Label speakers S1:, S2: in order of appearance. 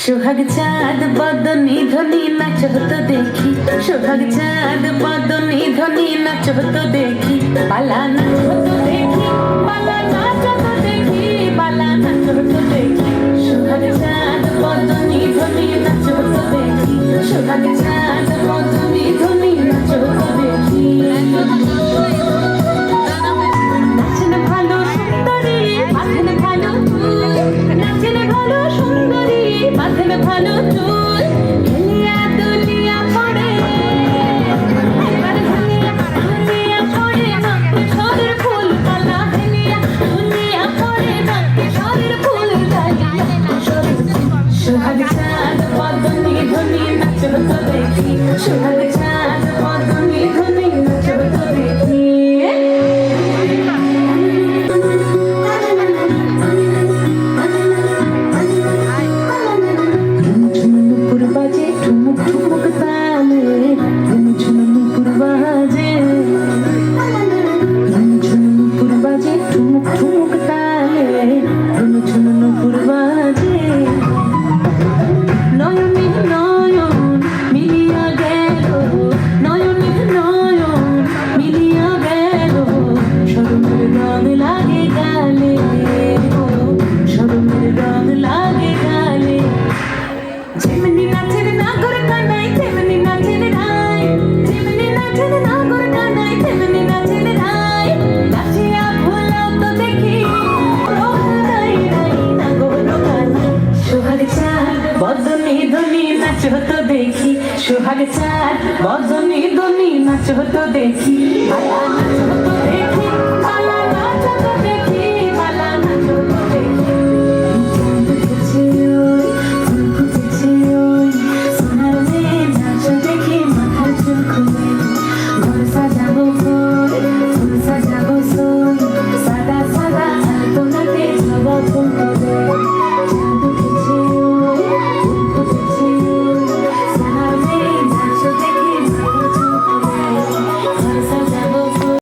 S1: সোহাগ চাঁদ বদনি ধনি নাচ হতো দেখি, সোহাগ চাঁদ বদনি ধনি নাচ হতো দেখি, বালা নাচ হতো দেখি, বালা নাচ হতো দেখি, বালা নাচ হতো দেখি। সোহাগ চাঁদ বদনি ধনি নাচ হতো দেখি, সোহাগ চাঁদ বদনি ধনি নাচ হতো দেখি। নাচেন ভালো সুন্দরী বাঁধেন ভালো চুল, নাচেন ভালো সুন্দরী বাঁধেন ভালো চুল, হেলিয়া দুলিয়া পড়ে একবার হেলিয়া দুলিয়া পড়ে নাকে সরের ফুল কালা, হেলিয়া দুলিয়া পড়ে নাকে সরের ফুল কালা। সোহাগ চাঁদ বদনি ধনি নাচ হতো দেখি, সোহাগ চাঁদ বদনি ধনি নাচ হতো দেখি। হতো দেখি, সোহাগ চাঁদ বদনি ধনি নাচ হতো দেখি, বালা নাচ হতো